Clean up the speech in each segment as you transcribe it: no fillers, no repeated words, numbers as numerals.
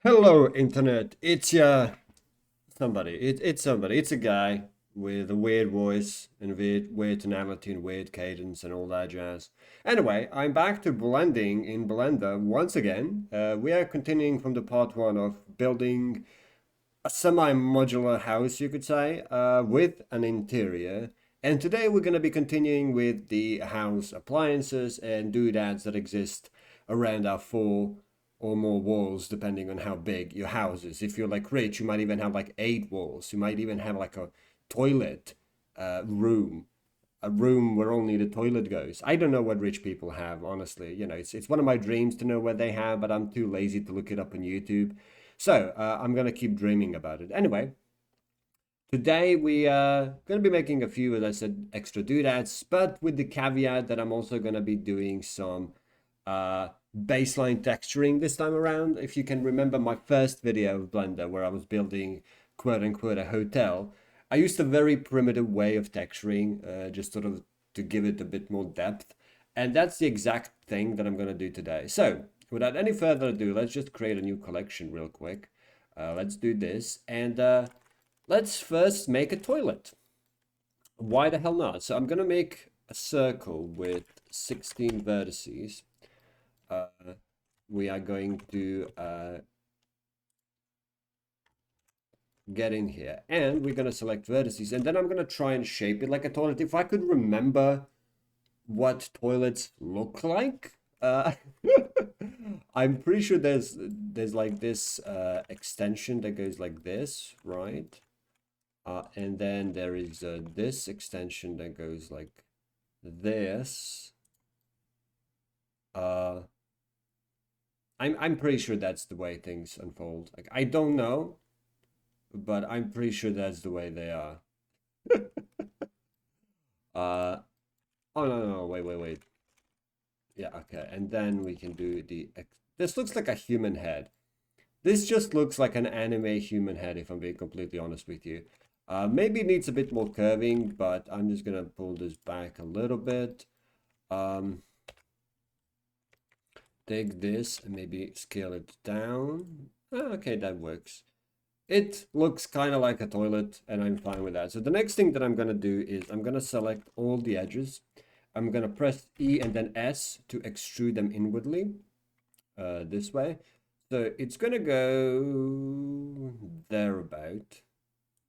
Hello, internet. It's somebody. It's somebody. It's a guy with a weird voice and weird tonality and weird cadence and all that jazz. Anyway, I'm back to blending in Blender once again. We are continuing from the part one of building a semi-modular house, you could say, with an interior. And today we're going to be continuing with the house appliances and doodads that exist around our four or more walls, depending on how big your house is. If you're like rich, you might even have like 8 walls. You might even have like a toilet room, a room where only the toilet goes. I don't know what rich people have, honestly. It's one of my dreams to know what they have, but I'm too lazy to look it up on YouTube. So I'm gonna keep dreaming about it. Anyway, today we are gonna be making a few, as I said, extra doodads, but with the caveat that I'm also gonna be doing some baseline texturing this time around. If you can remember my first video of Blender where I was building quote unquote a hotel, I used a very primitive way of texturing, just sort of to give it a bit more depth. And that's the exact thing that I'm gonna do today. So without any further ado, let's just create a new collection real quick. Let's do this and let's first make a toilet. Why the hell not? So I'm gonna make a circle with 16 vertices. Uh, we are going to get in here and we're gonna select vertices and then I'm gonna try and shape it like a toilet. If I could remember what toilets look like. I'm pretty sure there's like this extension that goes like this, right? And then there is this extension that goes like this. Uh, I'm pretty sure that's the way things unfold. Like I don't know, but I'm pretty sure that's the way they are. Uh, oh no, wait. Yeah, okay. And then we can do this looks like a human head. This just looks like an anime human head, if I'm being completely honest with you. Maybe it needs a bit more curving, but I'm just gonna pull this back a little bit. Um, take this and maybe scale it down. Okay, that works. It looks kind of like a toilet, and I'm fine with that. So the next thing that I'm gonna do is I'm gonna select all the edges. I'm gonna press E and then S to extrude them inwardly, this way. So it's gonna go thereabout.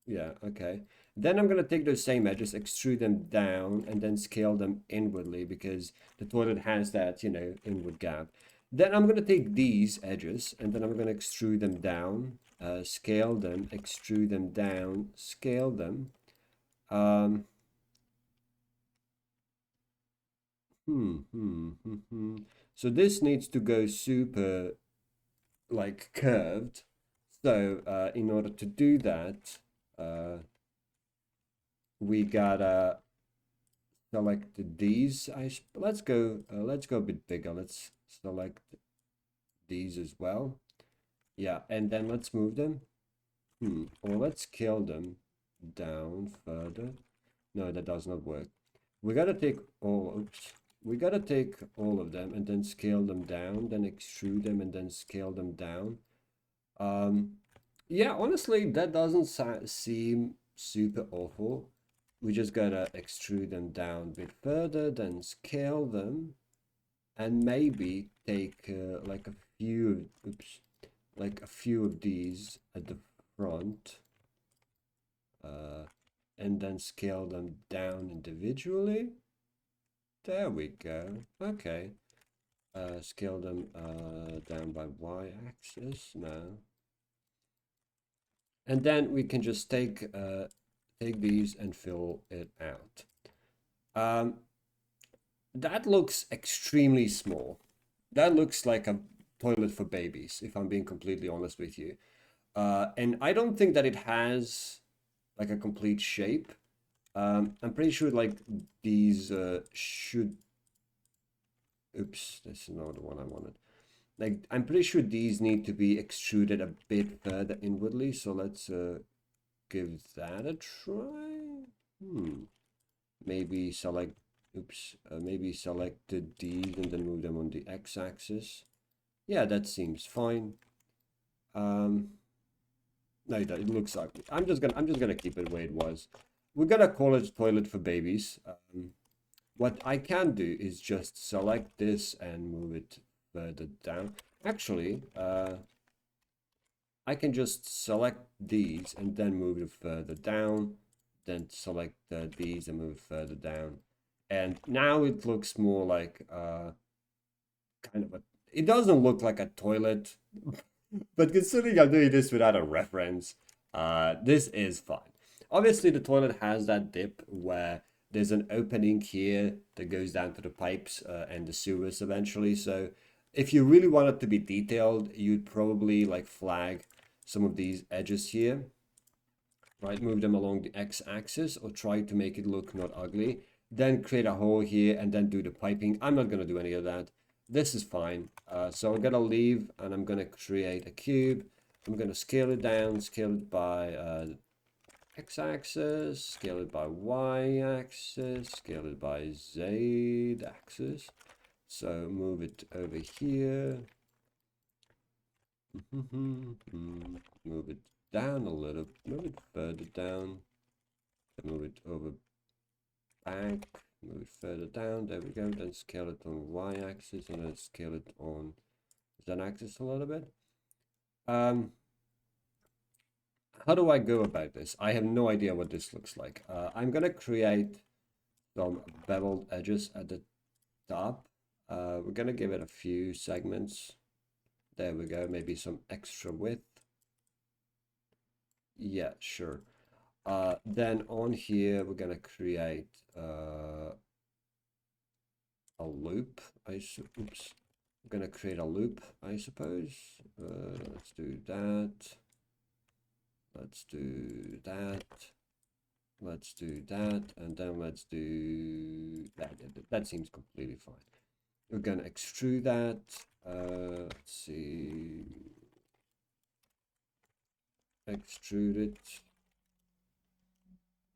Yeah, okay. Then I'm gonna take those same edges, extrude them down, and then scale them inwardly because the toilet has that, inward gap. Then I'm gonna take these edges and then I'm gonna extrude them down, scale them, extrude them down, scale them. Um, So this needs to go super like curved. So in order to do that, uh, we gotta select these. Let's go a bit bigger. Let's select these as well. Yeah, and then let's move them. Or let's scale them down further. No, that does not work. We gotta take all, oops. We gotta take all of them and then scale them down, then extrude them and then scale them down. Yeah, honestly, that doesn't seem super awful. We just gotta extrude them down a bit further, then scale them, and maybe take like a few, oops, like a few of these at the front, uh, and then scale them down individually. There we go. Okay. Scale them down by y-axis. No. And then we can just take these and fill it out. Um, that looks extremely small. That looks like a toilet for babies, if I'm being completely honest with you. And I don't think that it has like a complete shape. I'm pretty sure like these should. Oops, that's not the one I wanted. Like I'm pretty sure these need to be extruded a bit further inwardly. So let's give that a try. Maybe select. Oops. Maybe select these and then move them on the x-axis. Yeah, that seems fine. No, it looks ugly. I'm just gonna keep it where it was. We're gonna call it toilet for babies. What I can do is just select this and move it further down. Actually, I can just select these and then move it further down. Then select these and move it further down. And now it looks more like kind of a... It doesn't look like a toilet, but considering I'm doing this without a reference, this is fine. Obviously, the toilet has that dip where there's an opening here that goes down to the pipes and the sewers eventually. So if you really want it to be detailed, you'd probably like flag some of these edges here, right? Move them along the x-axis or try to make it look not ugly. Then create a hole here and then do the piping. I'm not going to do any of that. This is fine. So I'm going to leave and I'm going to create a cube. I'm going to scale it down, scale it by x-axis, scale it by y-axis, scale it by z-axis. So move it over here. Move it down a little, move it further down, move it over back, move it further down, there we go, then scale it on y-axis and then scale it on z-axis a little bit. How do I go about this? I have no idea what this looks like. I'm gonna create some beveled edges at the top. We're gonna give it a few segments. There we go, maybe some extra width. Yeah, sure. Then on here, we're gonna create a loop. Oops. We're gonna create a loop, I suppose. Let's do that. Let's do that. Let's do that, and then let's do that. That seems completely fine. We're gonna extrude that. Let's see. Extrude it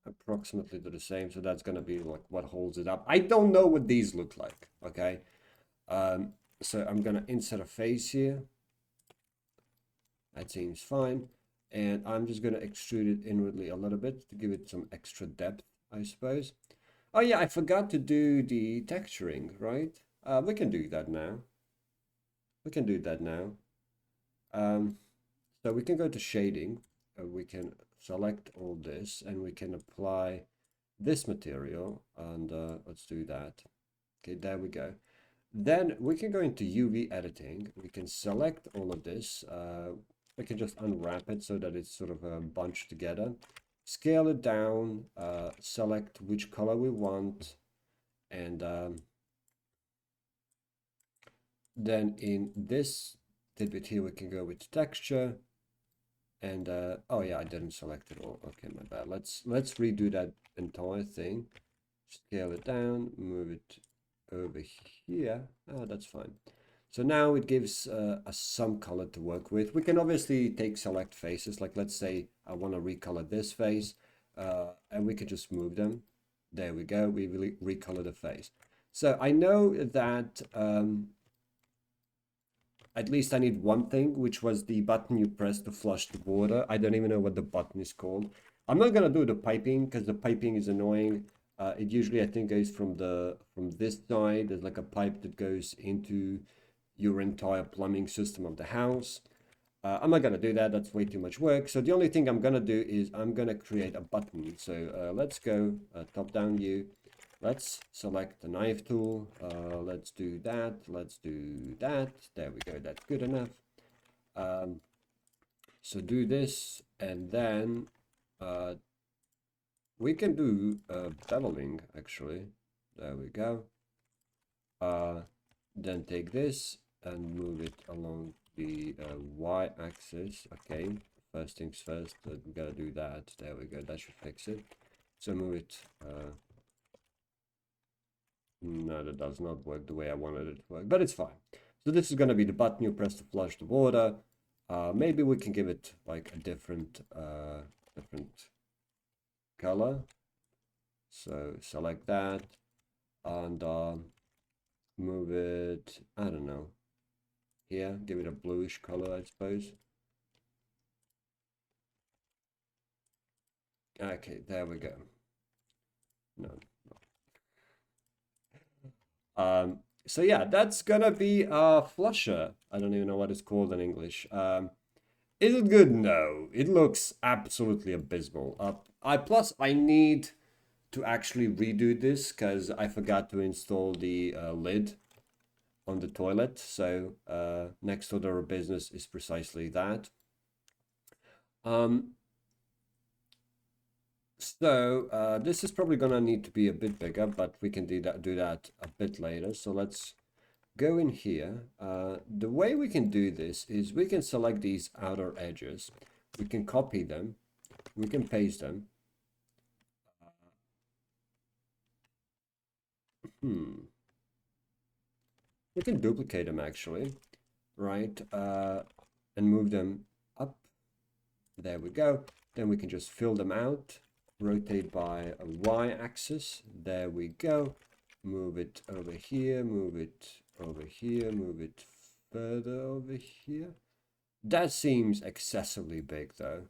approximately to the same, so that's gonna be like what holds it up. I don't know what these look like. Okay, so I'm gonna insert a face here. That seems fine, and I'm just gonna extrude it inwardly a little bit to give it some extra depth, I suppose. Oh yeah, I forgot to do the texturing, right? We can do that now. We can do that now. So we can go to shading. We can select all this and we can apply this material, and let's do that. Okay, there we go. Then we can go into UV editing. We can select all of this. We can just unwrap it so that it's sort of bunched together. Scale it down, select which color we want, and then in this tidbit here we can go with texture. And oh yeah, I didn't select it all. Okay, my bad. Let's redo that entire thing. Scale it down, move it over here. Oh, that's fine. So now it gives us some color to work with. We can obviously take select faces. Like let's say I want to recolor this face, and we can just move them. There we go. We really recolor the face. So I know that at least I need one thing, which was the button you press to flush the border. I don't even know what the button is called. I'm not gonna do the piping because the piping is annoying. It usually, I think, goes from this side. There's like a pipe that goes into your entire plumbing system of the house. I'm not gonna do that. That's way too much work. So the only thing I'm gonna do is I'm gonna create a button. So let's go top-down view. Let's select the knife tool. Let's do that. Let's do that. There we go. That's good enough. So do this, and then we can do beveling, actually. There we go. Then take this and move it along the y-axis. Okay, first things first, we gotta do that. There we go. That should fix it. So move it. No, that does not work the way I wanted it to work, but it's fine. So this is going to be the button you press to flush the water. Maybe we can give it like a different color. So select that and move it, I don't know, here, give it a bluish color, I suppose. Okay, there we go. No. So yeah, that's gonna be a flusher. I don't even know what it's called in English. Is it good? No. It looks absolutely abysmal. I need to actually redo this because I forgot to install the lid on the toilet. So next order of business is precisely that. Um, this is probably gonna need to be a bit bigger, but we can do that a bit later. So let's go in here. The way we can do this is we can select these outer edges. We can copy them. We can paste them. Hmm. We can duplicate them actually, right? And move them up. There we go. Then we can just fill them out. Rotate by a y-axis. There we go. Move it over here. Move it over here. Move it further over here. That seems excessively big though.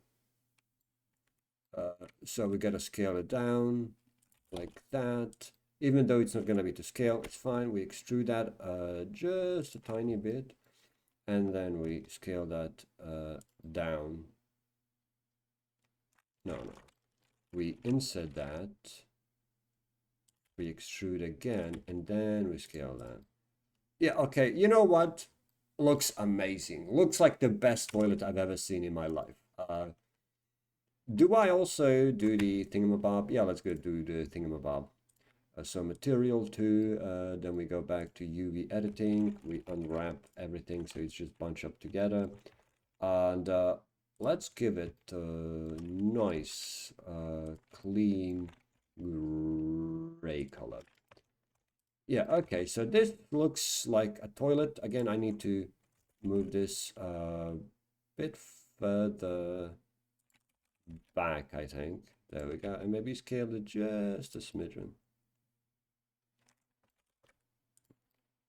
So we gotta scale it down like that. Even though it's not gonna be to scale, it's fine. We extrude that just a tiny bit, and then we scale that down. No. We insert that. We extrude again, and then we scale that. Yeah, okay. You know what? Looks amazing. Looks like the best toilet I've ever seen in my life. Do I also do the thingamabob? Yeah, let's go do the thingamabob. So material 2, then we go back to UV editing, we unwrap everything so it's just bunched up together. And let's give it a nice, clean gray color. Yeah, okay, so this looks like a toilet. Again, I need to move this a bit further back, I think. There we go, and maybe scale it just a smidgen.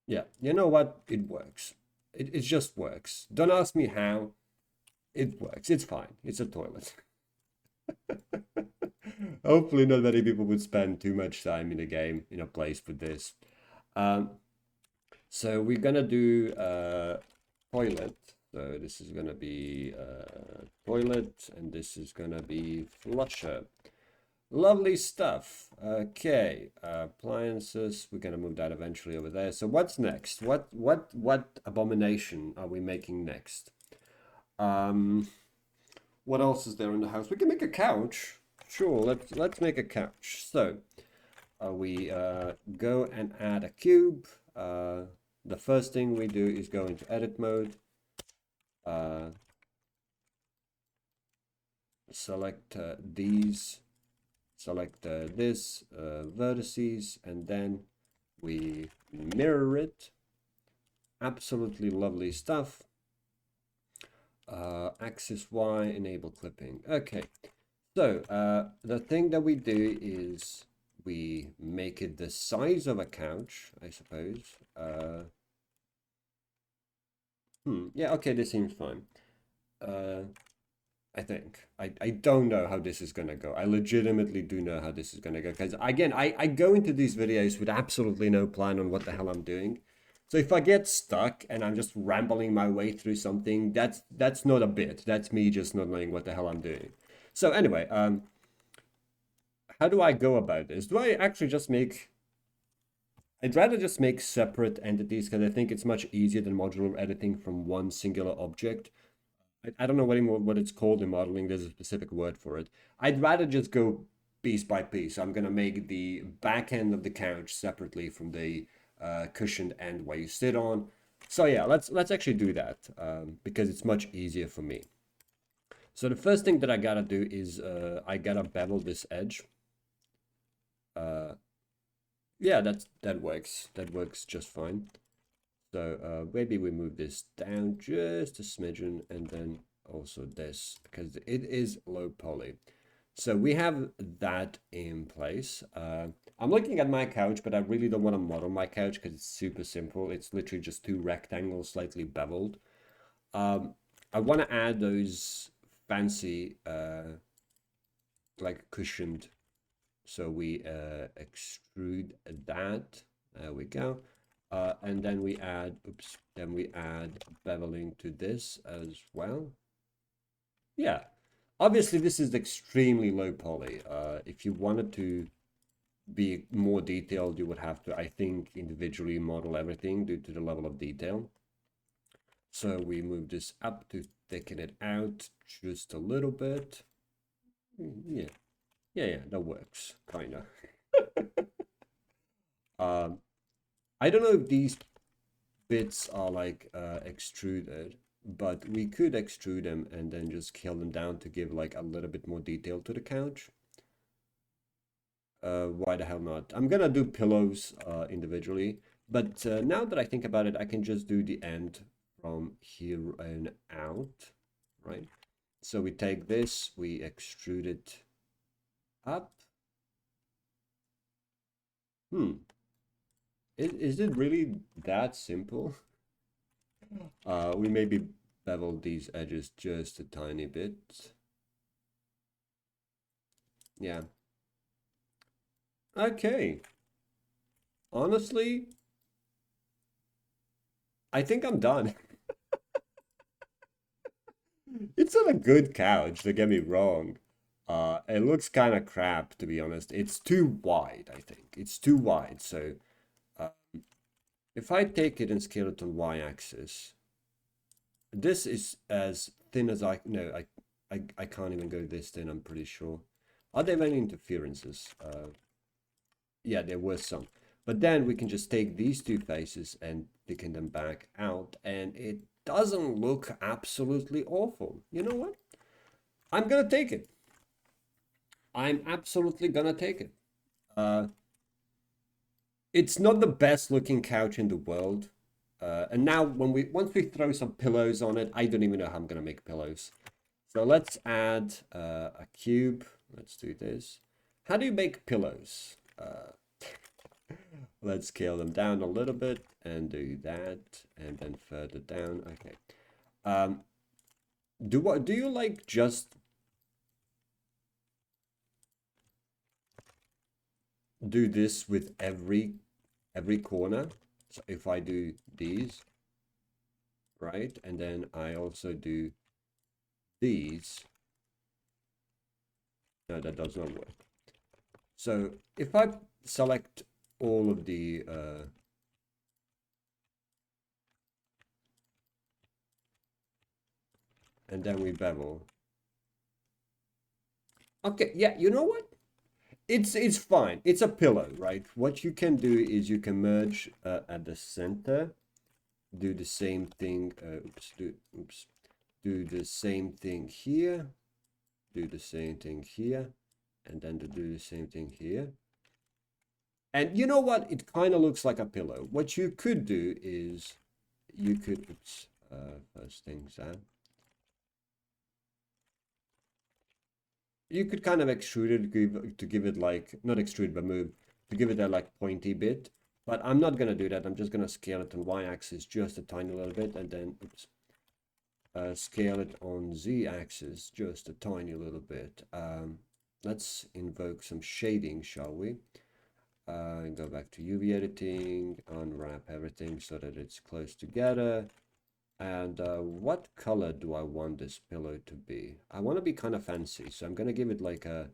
Yeah, you know what? It works. It just works. Don't ask me how. It works. It's fine. It's a toilet. Hopefully, not many people would spend too much time in a game in a place with this. Um, so we're gonna do toilet. So this is gonna be toilet, and this is gonna be flusher. Lovely stuff. Okay, appliances. We're gonna move that eventually over there. So what's next? What abomination are we making next? Um, what else is there in the house? We can make a couch. Sure, let's make a couch. So we go and add a cube. The first thing we do is go into edit mode. Select these. Select this vertices, and then we mirror it. Absolutely lovely stuff. Axis Y, enable clipping. Okay, so the thing that we do is we make it the size of a couch, I suppose. Yeah, okay, this seems fine. I think. I don't know how this is going to go. I legitimately do know how this is going to go. Because, again, I go into these videos with absolutely no plan on what the hell I'm doing. So if I get stuck and I'm just rambling my way through something, that's not a bit. That's me just not knowing what the hell I'm doing. So anyway, how do I go about this? Do I actually just make... I'd rather just make separate entities because I think it's much easier than modular editing from one singular object. I don't know what it's called in modeling. There's a specific word for it. I'd rather just go piece by piece. I'm gonna make the back end of the couch separately from the cushioned end where you sit on. So yeah, let's actually do that because it's much easier for me. So the first thing that I gotta do is I gotta bevel this edge. Yeah, that works. That works just fine. So maybe we move this down just a smidgen, and then also this, because it is low poly. So we have that in place. I'm looking at my couch, but I really don't want to model my couch because it's super simple. It's literally just two rectangles slightly beveled. I want to add those fancy like cushioned. So we extrude that. There we go. And then we add, oops, then we add beveling to this as well. Yeah, obviously this is extremely low poly. If you wanted to be more detailed, you would have to, I think, individually model everything due to the level of detail. So we move this up to thicken it out just a little bit. Yeah, yeah, that works, kind of. I don't know if these bits are like extruded, but we could extrude them and then just scale them down to give like a little bit more detail to the couch. Why the hell not? I'm gonna do pillows individually, but now that I think about it, I can just do the end from here and out, right? So we take this, we extrude it up. Is it really that simple? We maybe bevel these edges just a tiny bit. Yeah. Okay. Honestly, I think I'm done. It's not a good couch, don't get me wrong. It looks kind of crap, to be honest. It's too wide, I think. It's too wide. So uh, if I take it and scale it on y-axis, this is as thin as I... No, I can't even go this thin, I'm pretty sure. Are there any interferences? Yeah, there were some. But then we can just take these two faces and thicken them back out, and it doesn't look absolutely awful. You know what? I'm gonna take it. I'm absolutely gonna take it. Uh, it's not the best looking couch in the world. And now once we throw some pillows on it, I don't even know how I'm gonna make pillows. So let's add a cube. Let's do this. How do you make pillows? Let's scale them down a little bit and do that, and then further down. Okay. Do you like just do this with every corner? So if I do these, right, and then I also do these. No, that does not work. So if I select all of the and then we bevel. Okay, yeah, you know what? It's fine. It's a pillow, right? What you can do is you can merge at the center, do the same thing. Do the same thing here, do the same thing here, and then to do the same thing here. And you know what? It kind of looks like a pillow. What you could do is you could, first things out. You could kind of extrude it to give it like, not extrude, but move, to give it that like pointy bit. But I'm not going to do that. I'm just going to scale it on y-axis just a tiny little bit, and then, oops, scale it on z-axis just a tiny little bit. Let's invoke some shading, shall we? Go back to UV editing, unwrap everything so that it's close together. And what color do I want this pillow to be? I want to be kind of fancy, so I'm going to give it like a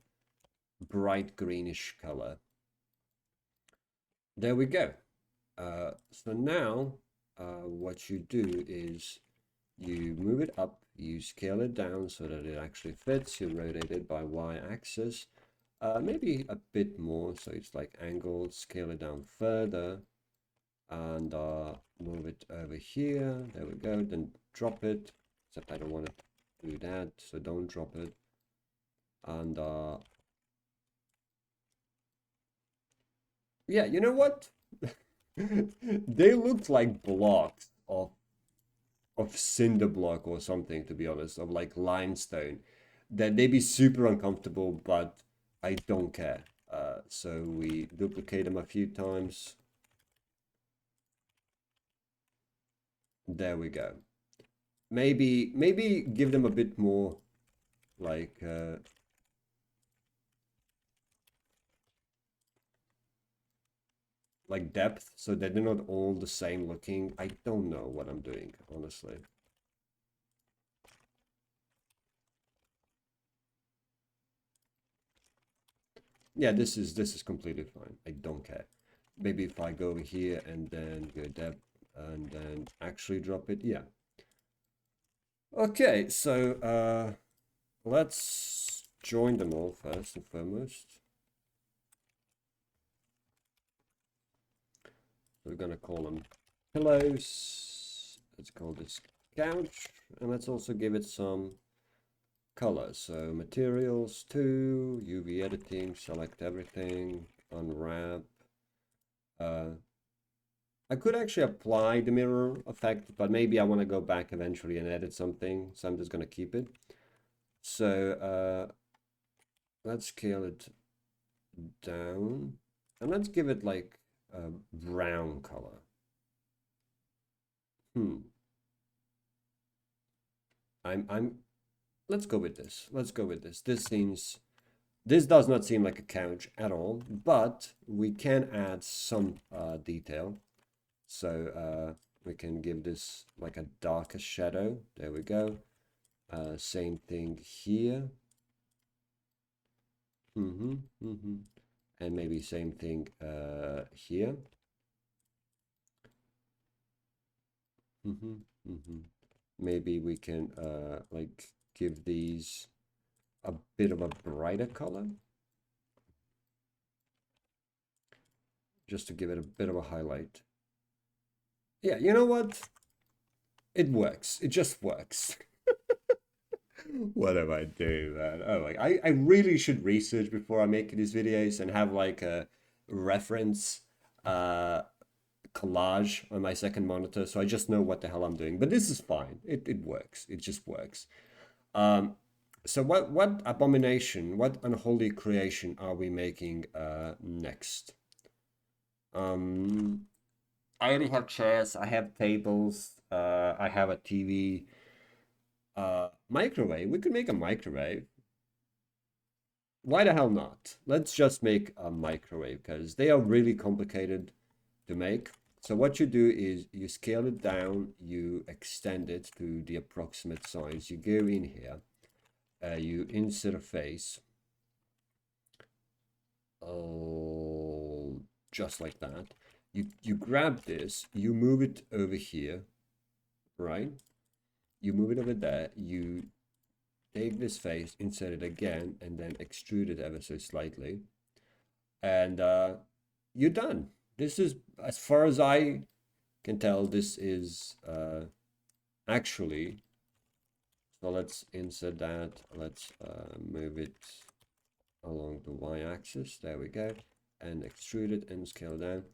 bright greenish color. There we go. So now what you do is you move it up, you scale it down so that it actually fits, you rotate it by y-axis, maybe a bit more, so it's like angled, scale it down further, and move it over here. There we go. Then drop it, except I don't want to do that, so don't drop it. And yeah, you know what? They looked like blocks of cinder block or something, to be honest, of like limestone. That they'd be super uncomfortable, but I don't care. So we duplicate them a few times. There we go. Maybe give them a bit more like like depth, so that they're not all the same looking. I don't know what I'm doing, honestly. Yeah, this is completely fine. I don't care. Maybe if I go over here and then go depth and then actually drop it, yeah. Okay, so let's join them all first and foremost. We're gonna call them pillows. Let's call this couch, and let's also give it some color. So materials 2, UV editing, select everything, unwrap. I could actually apply the mirror effect, but maybe I want to go back eventually and edit something, so I'm just gonna keep it. So let's scale it down, and let's give it like a brown color. I'm let's go with this. Let's go with this. This does not seem like a couch at all, but we can add some detail. So we can give this like a darker shadow. There we go. Same thing here. And maybe same thing here. Maybe we can like give these a bit of a brighter color, just to give it a bit of a highlight. Yeah, you know what? It works. It just works. What am I doing, man? Oh, like I really should research before I make these videos and have like a reference collage on my second monitor, so I just know what the hell I'm doing. But this is fine. It works. It just works. So what abomination, what unholy creation are we making next? I already have chairs, I have tables, I have a TV, microwave. We could make a microwave. Why the hell not? Let's just make a microwave because they are really complicated to make. So what you do is you scale it down, you extend it to the approximate size. You go in here, you insert a face, oh, just like that. You grab this, you move it over here, right? You move it over there, you take this face, insert it again, and then extrude it ever so slightly. And you're done. This is, as far as I can tell, this is actually, so let's insert that. Let's move it along the y-axis. There we go. And extrude it and scale down.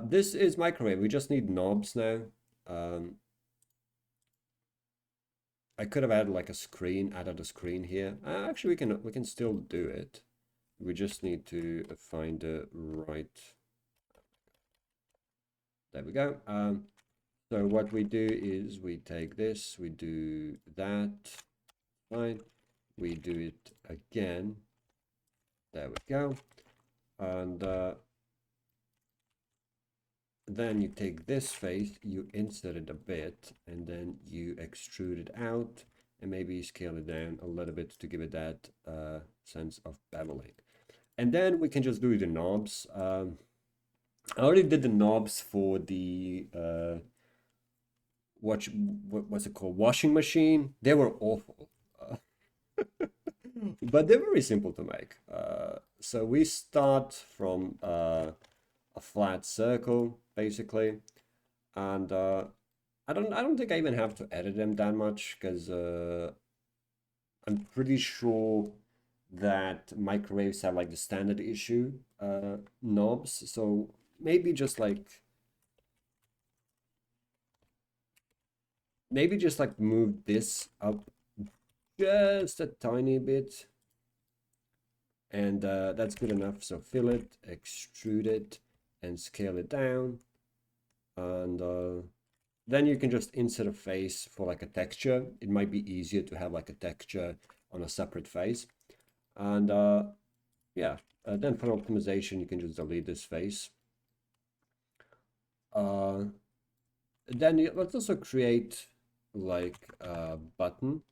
This is microwave. We just need knobs now. I could have added like a screen, added a screen here. Actually, we can still do it. We just need to find the right. There we go. So what we do is we take this, we do that. Fine. We do it again. There we go. And then you take this face, you insert it a bit, and then you extrude it out, and maybe scale it down a little bit to give it that sense of beveling. And then we can just do the knobs. I already did the knobs for the what's it called? Washing machine. They were awful. But they're very simple to make. So we start from a flat circle, basically, and I don't think I even have to edit them that much because I'm pretty sure that microwaves have like the standard issue knobs. So maybe just like move this up just a tiny bit, and that's good enough. So fill it, extrude it, and scale it down, and then you can just insert a face for like a texture. It might be easier to have like a texture on a separate face, and yeah, then for optimization you can just delete this face. Uh, then let's also create like a button.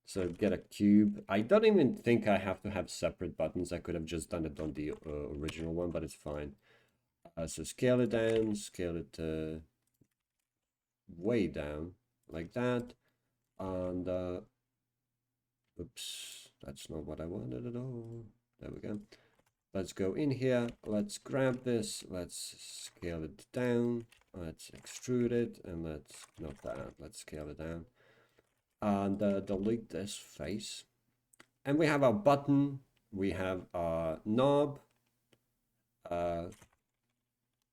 So get a cube. I don't even think I have to have separate buttons. I could have just done it on the original one, but it's fine. So scale it down, scale it way down like that. And oops, that's not what I wanted at all. There we go. Let's go in here. Let's grab this. Let's scale it down. Let's extrude it. And let's, not that, let's scale it down. And delete this face. And we have our button. We have our knob.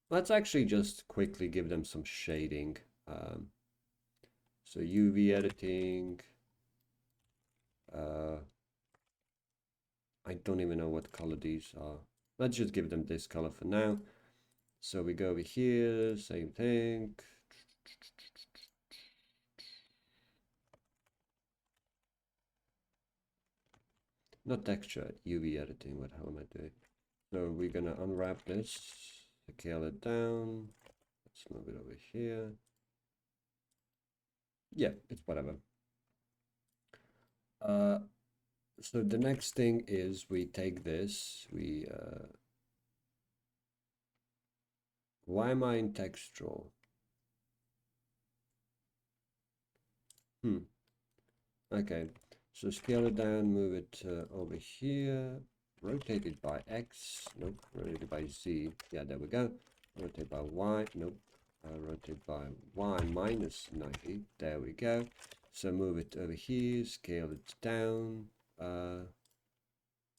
Let's actually just quickly give them some shading. So UV editing. I don't even know what color these are. Let's just give them this color for now. So we go over here, same thing. Not texture, UV editing. What the hell am I doing? So we're gonna unwrap this, scale it down. Let's move it over here. Yeah, it's whatever. So the next thing is we take this, why am I in textual? Okay, so scale it down, move it over here, rotate it by X, nope, rotate it by Z, yeah, there we go, rotate by Y, nope, rotate by Y minus 90, there we go. So move it over here, scale it down,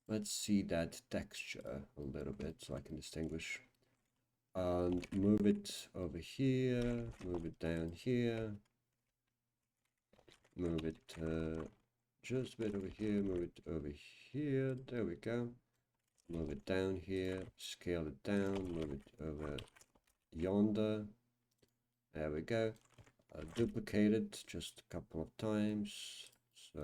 let's see that texture a little bit so I can distinguish. And move it over here, move it down here, move it just a bit over here, move it over here, there we go. Move it down here, scale it down, move it over yonder, there we go. Duplicate it just a couple of times, so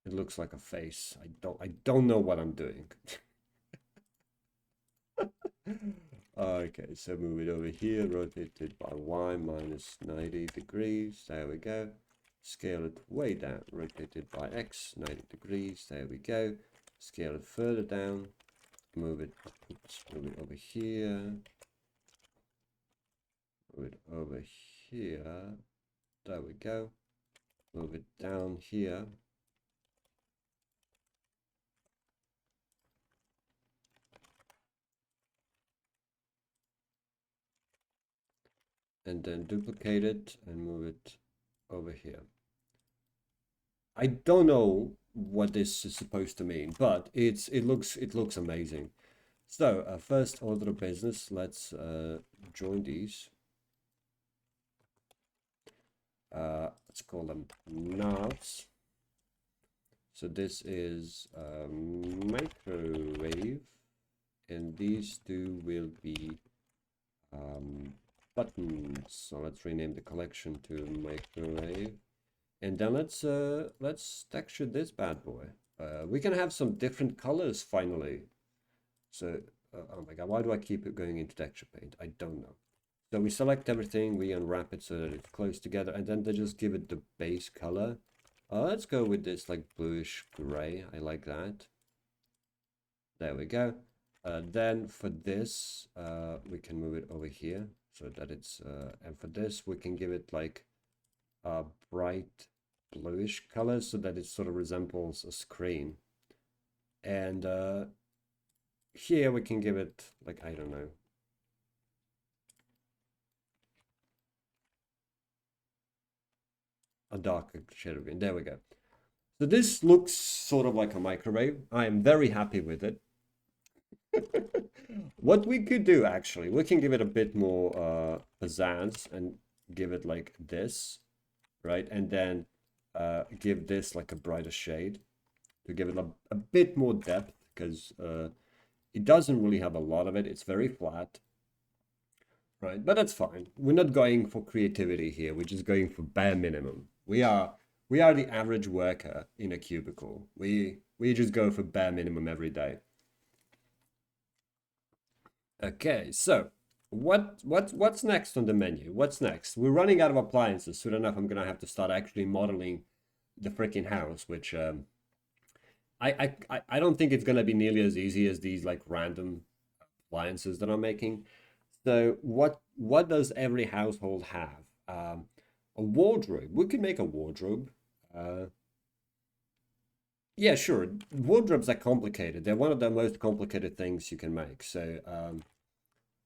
it looks like a face. I don't know what I'm doing. Okay, so move it over here, rotate it by Y minus 90 degrees, there we go. Scale it way down, rotate it by X 90 degrees, there we go. Scale it further down, move it, oops, move it over here, move it over here, there we go. Move it down here. And then duplicate it and move it over here. I don't know what this is supposed to mean, but it looks amazing. So first order of business, let's join these. Let's call them knobs. So this is microwave, and these two will be buttons. So let's rename the collection to microwave. And then let's texture this bad boy. We can have some different colors finally. So, oh my god, why do I keep it going into texture paint? I don't know. So we select everything, we unwrap it so that it's close together, and then they just give it the base color. Let's go with this like bluish gray. I like that. There we go. Then for this, we can move it over here so that it's, and for this, we can give it like a bright bluish color so that it sort of resembles a screen. And here we can give it like, I don't know, a darker shade of green. There we go. So this looks sort of like a microwave. I am very happy with it. What we could do actually, we can give it a bit more pizzazz and give it like this, right? And then give this like a brighter shade to give it a bit more depth, because it doesn't really have a lot of it. It's very flat, right? But that's fine. We're not going for creativity here. We're just going for bare minimum. We are the average worker in a cubicle. We just go for bare minimum every day. Okay, so what's next on the menu? What's next? We're running out of appliances. Soon enough, I'm gonna have to start actually modeling the freaking house, which I don't think it's gonna be nearly as easy as these like random appliances that I'm making. So what does every household have? A wardrobe. We could make a wardrobe. Uh, yeah, sure. Wardrobes are complicated. They're one of the most complicated things you can make. So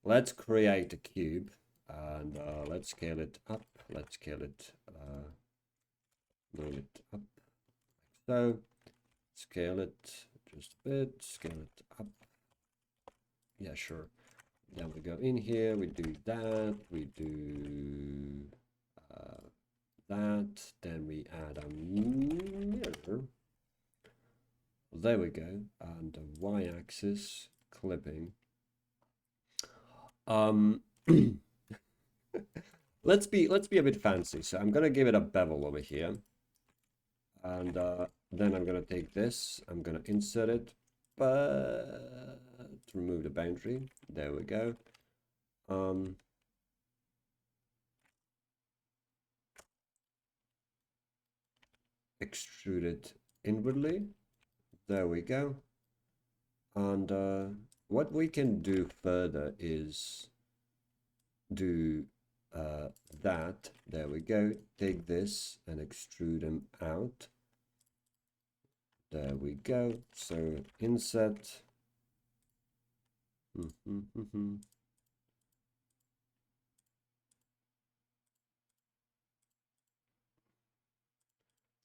let's create a cube and let's scale it up. Let's scale it, move it up. So scale it just a bit, scale it up. Yeah, sure. Then we go in here, we do that, we do that, then we add a mirror. There we go, and the y-axis clipping. let's be a bit fancy. So I'm gonna give it a bevel over here, and then I'm gonna take this. I'm gonna insert it, but remove the boundary. There we go. Extrude it inwardly. There we go. And what we can do further is do that. There we go. Take this and extrude them out. There we go. So insert.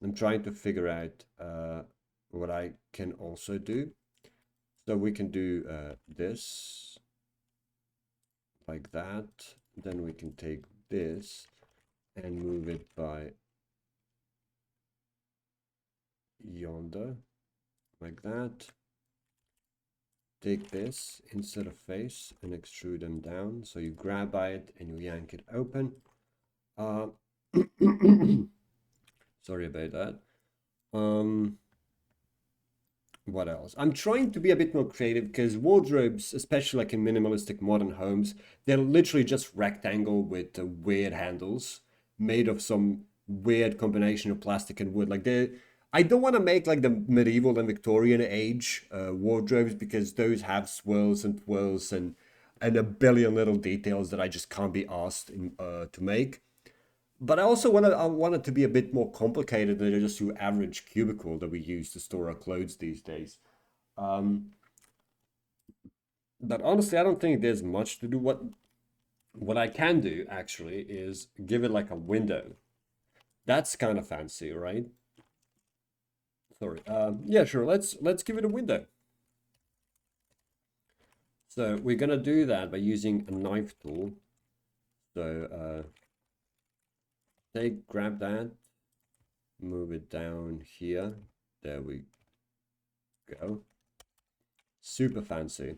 I'm trying to figure out what I can also do. So we can do this like that. Then we can take this and move it by yonder, like that. Take this, insert a face, and extrude them down. So you grab by it and you yank it open. Sorry about that. What else? I'm trying to be a bit more creative because wardrobes, especially like in minimalistic modern homes, they're literally just rectangle with weird handles made of some weird combination of plastic and wood. Like they, I don't want to make like the medieval and Victorian age wardrobes because those have swirls and twirls and a billion little details that I just can't be asked to make. But I want it to be a bit more complicated than just your average cubicle that we use to store our clothes these days. Um, but honestly, I don't think there's much to do. What I can do actually is give it like a window. That's kind of fancy, right? Sorry. Yeah, sure. Let's give it a window. So we're gonna do that by using a knife tool. So grab that, move it down here. There we go. Super fancy.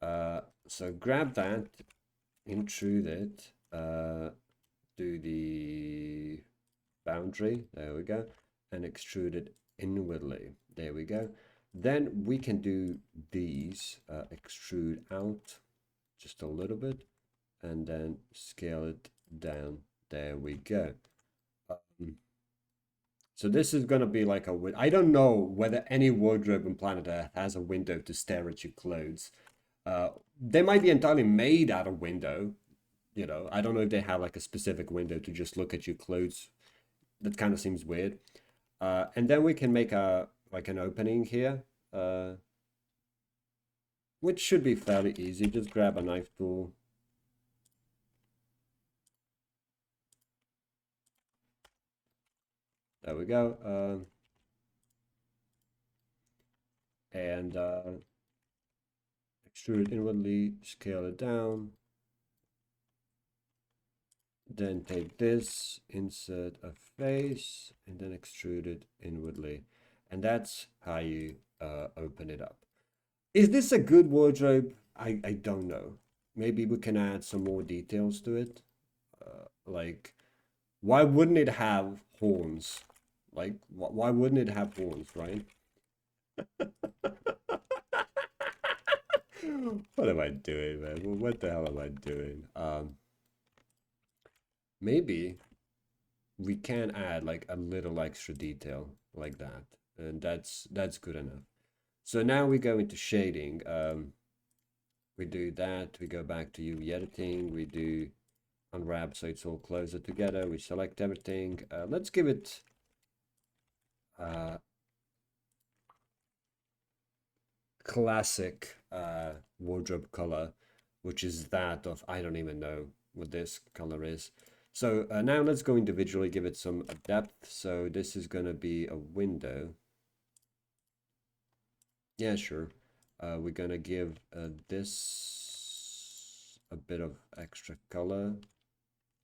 So grab that, intrude it, do the boundary, there we go, and extrude it inwardly, there we go. Then we can do these, extrude out just a little bit, and then scale it down, there we go. So this is going to be like I don't know whether any wardrobe on planet Earth has a window to stare at your clothes. They might be entirely made out of window. You know, I don't know if they have like a specific window to just look at your clothes. That kind of seems weird. And then we can make a like an opening here, which should be fairly easy. Just grab a knife tool. There we go. And extrude inwardly, scale it down. Then take this, insert a face, and then extrude it inwardly. And that's how you open it up. Is this a good wardrobe? I don't know. Maybe we can add some more details to it. Like, why wouldn't it have horns? Like, why wouldn't it have horns, right? What am I doing, man? What the hell am I doing? Maybe we can add like a little extra detail like that, and that's good enough. So now we go into shading. We do that. We go back to UV editing. We do unwrap so it's all closer together. We select everything. Let's give it classic wardrobe color, which is that of, I don't even know what this color is. So now let's go individually, give it some depth. So this is going to be a window. Yeah, sure. We're going to give this a bit of extra color.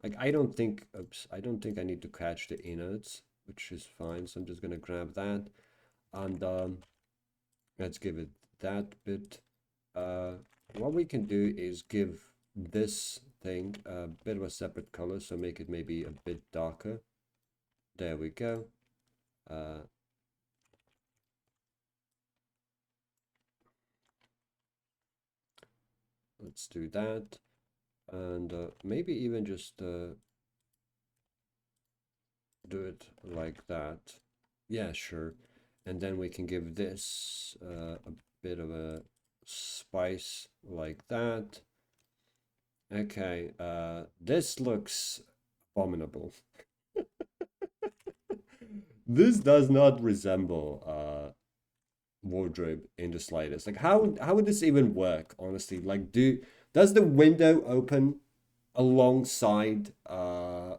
Like, I don't think I need to catch the innards, which is fine. So I'm just going to grab that and let's give it that bit. What we can do is give this thing a bit of a separate color, so make it maybe a bit darker. There we go. Let's do that, and maybe even just do it like that. Yeah, sure. And then we can give this a bit of a spice like that. Okay, this looks abominable. This does not resemble wardrobe in the slightest. Like how would this even work, honestly? Like does the window open alongside the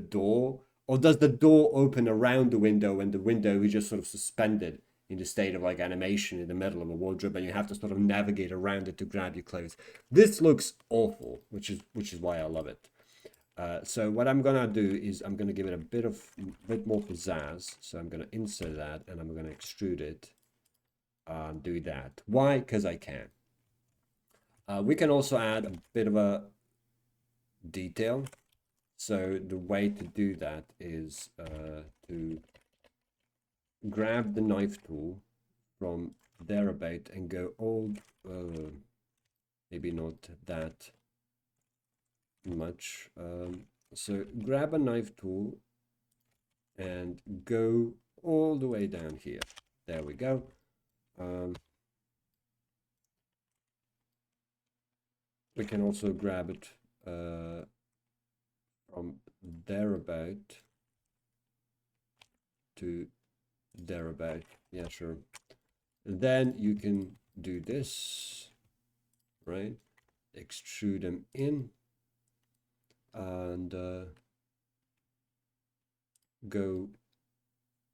door, or does the door open around the window and the window is just sort of suspended in the state of like animation in the middle of a wardrobe and you have to sort of navigate around it to grab your clothes? This looks awful, which is why I love it. So what I'm gonna do is I'm gonna give it a bit more pizzazz. So I'm gonna insert that and I'm gonna extrude it and do that. Why? Because I can. We can also add a bit of a detail. So the way to do that is to grab the knife tool from thereabout and go all, maybe not that much. So grab a knife tool and go all the way down here. There we go. We can also grab it from thereabout to thereabout. Yeah, sure. And then you can do this, right? Extrude them in and go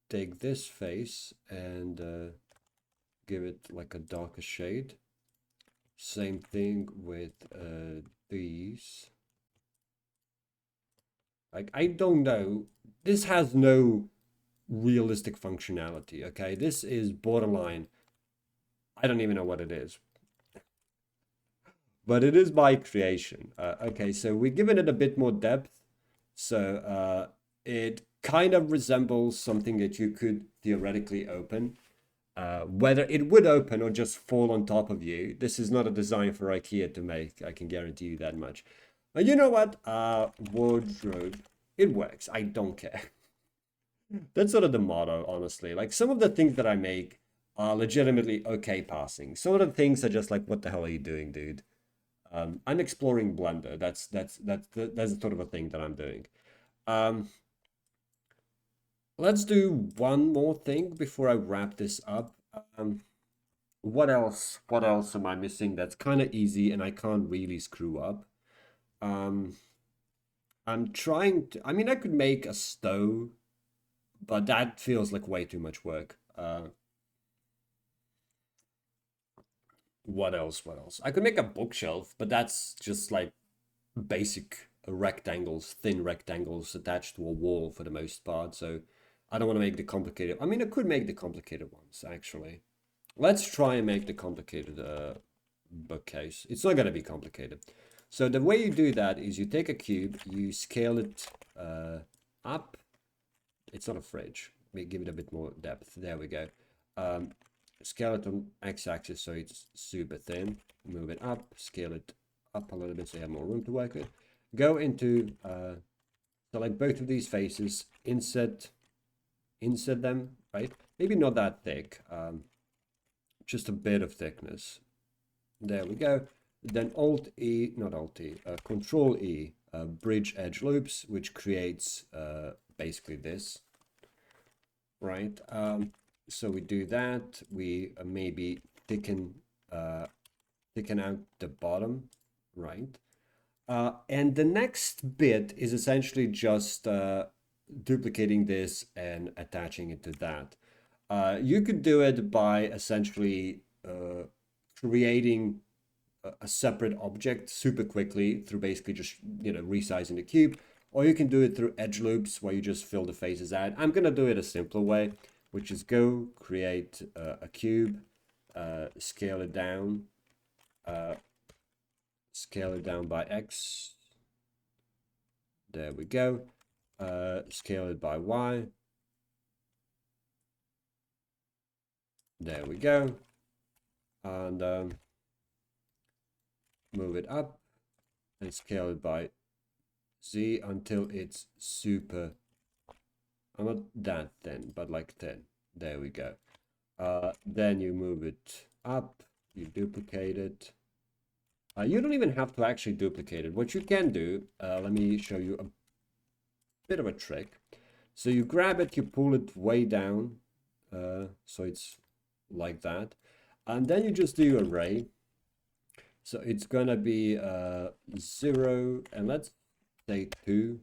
take this face and give it like a darker shade. Same thing with these. Like, I don't know. This has no realistic functionality, okay? This is borderline. I don't even know what it is. But it is my creation. Okay, so we're giving it a bit more depth. So it kind of resembles something that you could theoretically open. Whether it would open or just fall on top of you, this is not a design for IKEA to make. I can guarantee you that much. But you know what? Wardrobe, it works. I don't care. That's sort of the motto, honestly. Like some of the things that I make are legitimately okay passing. Some of the things are just like, what the hell are you doing, dude? I'm exploring Blender. That's sort of a thing that I'm doing. Let's do one more thing before I wrap this up. What else? What else am I missing that's kind of easy and I can't really screw up? I'm trying to, I mean, I could make a stove, but that feels like way too much work. What else? What else? I could make a bookshelf, but that's just like basic rectangles, thin rectangles attached to a wall for the most part. So I don't want to make the complicated. I mean, I could make the complicated ones actually. Let's try and make the complicated bookcase. It's not going to be complicated. So the way you do that is you take a cube, you scale it up. It's not a fridge. We give it a bit more depth. There we go. scale it on x-axis so it's super thin. Move it up, scale it up a little bit so you have more room to work with. Go into select both of these faces, insert them, right? Maybe not that thick, just a bit of thickness. There we go. Then Alt E, not Alt E, Control E, bridge edge loops, which creates basically this, right? So we do that. We maybe thicken out the bottom, right? And the next bit is essentially just duplicating this and attaching it to that. You could do it by essentially creating a separate object super quickly through basically just, resizing the cube, or you can do it through edge loops where you just fill the faces out. I'm gonna do it a simpler way, which is go create a cube, scale it down by X. There we go. Scale it by Y. There we go. And move it up and scale it by Z until it's super, not that thin, but like thin. There we go. Then you move it up, you duplicate it. You don't even have to actually duplicate it. What you can do, let me show you a bit of a trick. So you grab it, you pull it way down, so it's like that. And then you just do array. So it's gonna be 0, and let's say 2.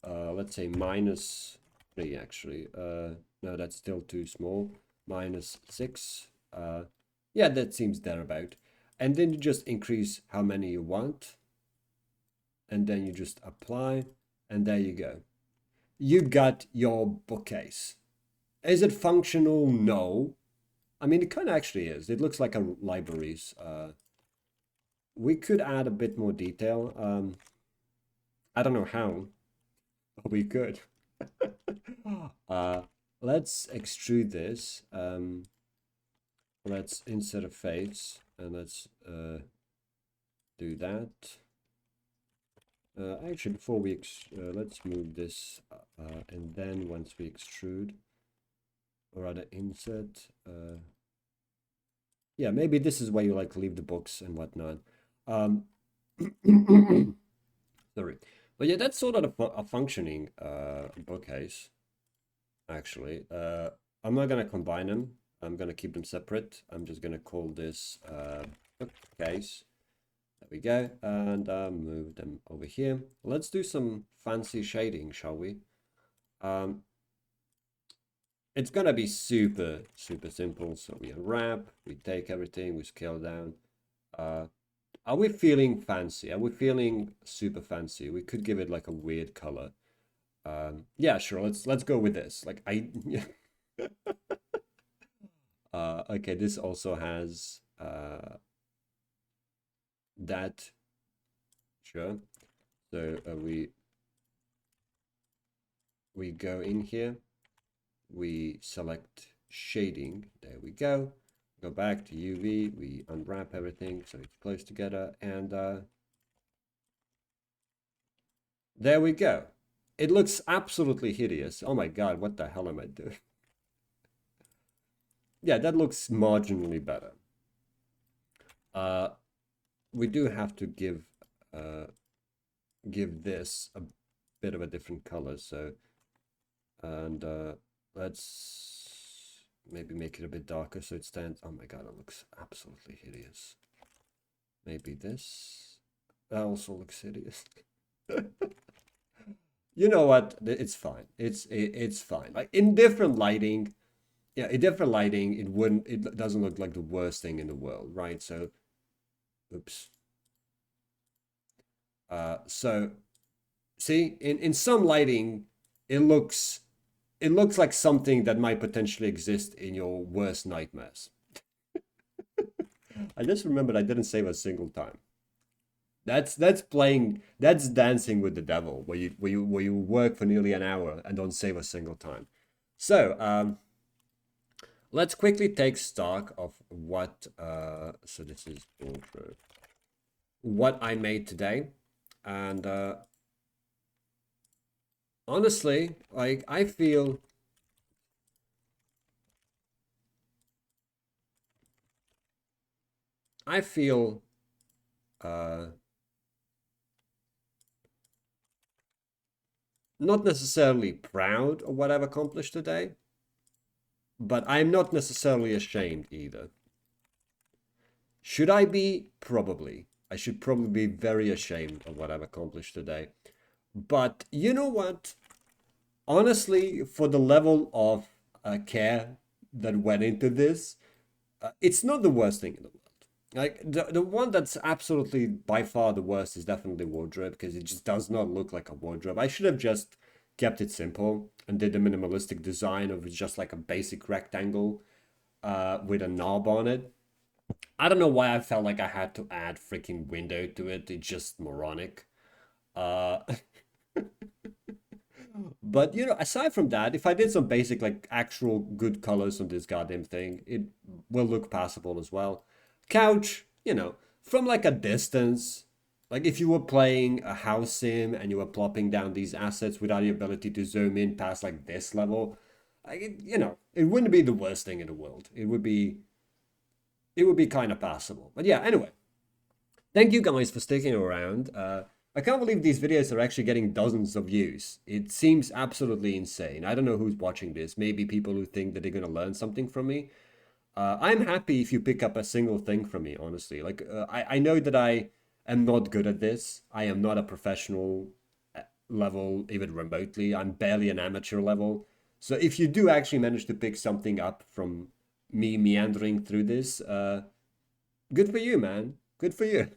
Let's say -3 actually. No, that's still too small. -6. Yeah, that seems thereabout. And then you just increase how many you want. And then you just apply, and there you go. You got your bookcase. Is it functional? No. I mean, it kind of actually is. It looks like a library's. We could add a bit more detail. I don't know how, but we could. Let's extrude this. Let's insert a face, and let's do that. Actually, before we let's move this, and then once we extrude, or rather insert, yeah, maybe this is where you like leave the books and whatnot. Sorry, but yeah, that's sort of a functioning bookcase. Actually, I'm not gonna combine them. I'm gonna keep them separate. I'm just gonna call this bookcase. There we go, and move them over here. Let's do some fancy shading, shall we? It's gonna be super simple. So we unwrap, we take everything, we scale down. Are we feeling fancy? Are we feeling super fancy? We could give it like a weird color. Yeah, sure. Let's go with this. Like okay, this also has that. Sure. So we go in here. We select shading. There we go. Go back to UV. We unwrap everything so it's close together, and there we go. It looks absolutely hideous. Oh my god, what the hell am I doing? Yeah, that looks marginally better. We do have to give this a bit of a different color, so, and let's maybe make it a bit darker so it stands. Oh my god, it looks absolutely hideous. Maybe this. That also looks hideous. You know what? It's fine. It's fine. Like in different lighting, yeah, in different lighting, it doesn't look like the worst thing in the world, right? So, oops. So see, in some lighting, it looks like something that might potentially exist in your worst nightmares. I just remembered I didn't save a single time. That's dancing with the devil, where you work for nearly an hour and don't save a single time. So let's quickly take stock of what, so this is wardrobe, what I made today. And honestly, like, I feel, uh, not necessarily proud of what I've accomplished today, but I'm not necessarily ashamed either. Should I be? Probably. I should probably be very ashamed of what I've accomplished today. But you know what? Honestly, for the level of care that went into this, it's not the worst thing in the world. Like the one that's absolutely by far the worst is definitely wardrobe because it just does not look like a wardrobe. I should have just kept it simple and did the minimalistic design of just like a basic rectangle with a knob on it. I don't know why I felt like I had to add freaking window to it. It's just moronic. Uh, but you know, aside from that, if I did some basic like actual good colors on this goddamn thing, it will look passable as well. Couch, you know, from like a distance, like if you were playing a house sim and you were plopping down these assets without the ability to zoom in past like this level, like you know, it wouldn't be the worst thing in the world. It would be kind of passable. But yeah, anyway, thank you guys for sticking around. I can't believe these videos are actually getting dozens of views. It seems absolutely insane. I don't know who's watching this. Maybe people who think that they're going to learn something from me. I'm happy if you pick up a single thing from me, honestly. Like, I know that I am not good at this. I am not a professional level, even remotely. I'm barely an amateur level. So if you do actually manage to pick something up from me meandering through this, good for you, man. Good for you.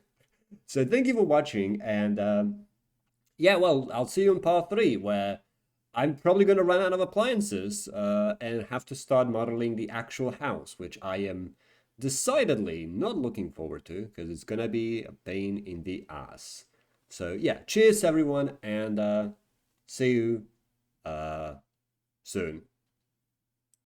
So thank you for watching, and yeah, well, I'll see you in part three, where I'm probably going to run out of appliances and have to start modeling the actual house, which I am decidedly not looking forward to because it's going to be a pain in the ass. So yeah, cheers everyone, and see you uh, soon.